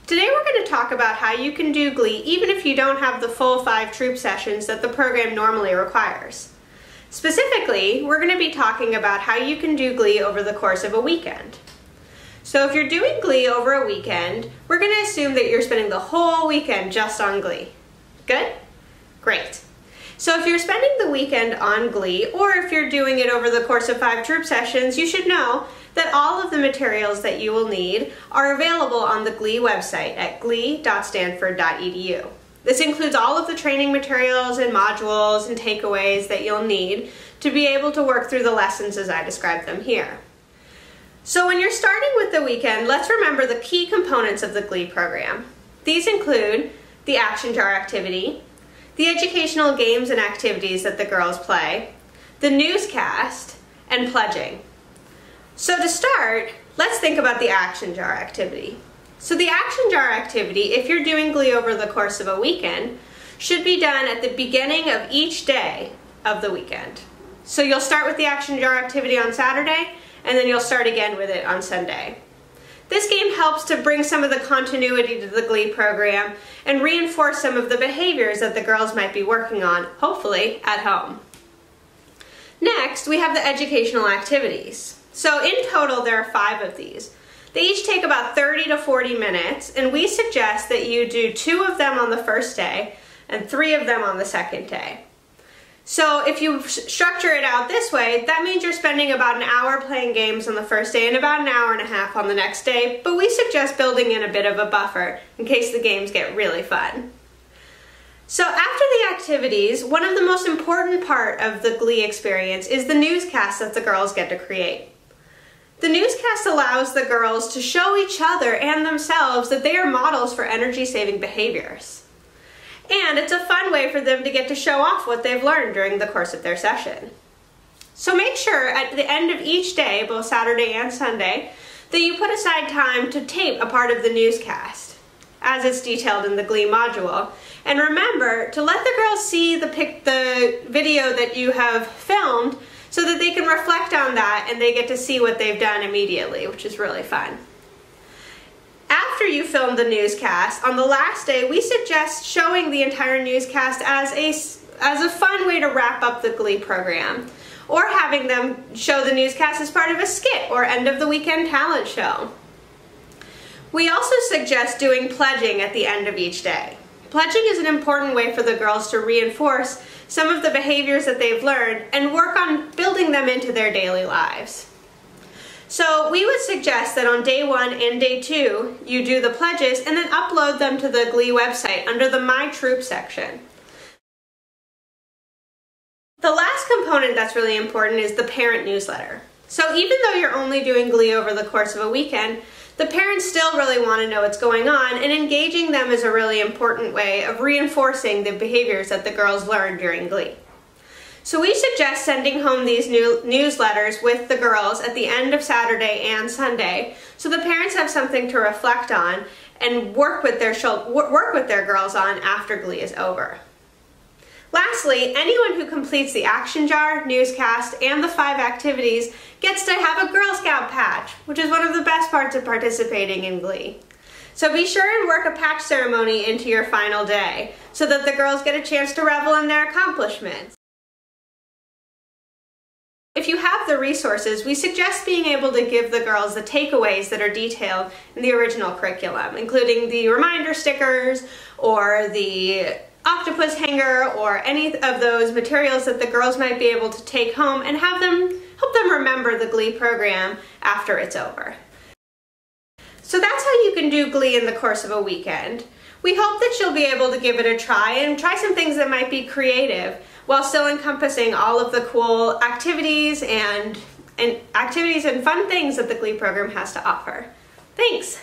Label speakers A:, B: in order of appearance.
A: Today we're going to talk about how you can do GLEE even if you don't have the full 5 troop sessions that the program normally requires. Specifically, we're going to be talking about how you can do GLEE over the course of a weekend. So if you're doing GLEE over a weekend, we're going to assume that you're spending the whole weekend just on GLEE. Good? Great. So if you're spending the weekend on GLEE, or if you're doing it over the course of 5 troop sessions, you should know that all of the materials that you will need are available on the GLEE website at glee.stanford.edu. This includes all of the training materials and modules and takeaways that you'll need to be able to work through the lessons as I described them here. So when you're starting with the weekend, let's remember the key components of the GLEE program. These include the action jar activity, the educational games and activities that the girls play, the newscast, and pledging. So to start, let's think about the action jar activity. So the action jar activity, if you're doing GLEE over the course of a weekend, should be done at the beginning of each day of the weekend. So you'll start with the action jar activity on Saturday, and then you'll start again with it on Sunday. This game helps to bring some of the continuity to the GLEE program and reinforce some of the behaviors that the girls might be working on, hopefully at home. Next, we have the educational activities. So in total, there are 5 of these. They each take about 30 to 40 minutes, and we suggest that you do 2 of them on the first day and 3 of them on the second day. So if you structure it out this way, that means you're spending about an hour playing games on the first day and about an hour and a half on the next day, but we suggest building in a bit of a buffer in case the games get really fun. So after the activities, one of the most important part of the GLEE experience is the newscast that the girls get to create. The newscast allows the girls to show each other and themselves that they are models for energy-saving behaviors. And it's a fun way for them to get to show off what they've learned during the course of their session. So make sure at the end of each day, both Saturday and Sunday, that you put aside time to tape a part of the newscast, as it's detailed in the GLEE module. And remember to let the girls see the video that you have filmed so that they can reflect on that and they get to see what they've done immediately, which is really fun. After you film the newscast, on the last day, we suggest showing the entire newscast as a fun way to wrap up the GLEE program, or having them show the newscast as part of a skit or end of the weekend talent show. We also suggest doing pledging at the end of each day. Pledging is an important way for the girls to reinforce some of the behaviors that they've learned and work on building them into their daily lives. So we would suggest that on day 1 and day 2, you do the pledges and then upload them to the GLEE website under the My Troop section. The last component that's really important is the parent newsletter. So even though you're only doing GLEE over the course of a weekend, the parents still really want to know what's going on, and engaging them is a really important way of reinforcing the behaviors that the girls learn during GLEE. So we suggest sending home these newsletters with the girls at the end of Saturday and Sunday, so the parents have something to reflect on and work with their girls on after GLEE is over. Lastly, anyone who completes the action jar, newscast, and the 5 activities gets to have a Girl Scout patch, which is one of the best parts of participating in GLEE. So be sure and work a patch ceremony into your final day so that the girls get a chance to revel in their accomplishments. If you have the resources, we suggest being able to give the girls the takeaways that are detailed in the original curriculum, including the reminder stickers or the octopus hanger or any of those materials that the girls might be able to take home and help them remember the GLEE program after it's over. So that's how you can do GLEE in the course of a weekend. We hope that you'll be able to give it a try and try some things that might be creative while still encompassing all of the cool activities and fun things that the GLEE program has to offer. Thanks!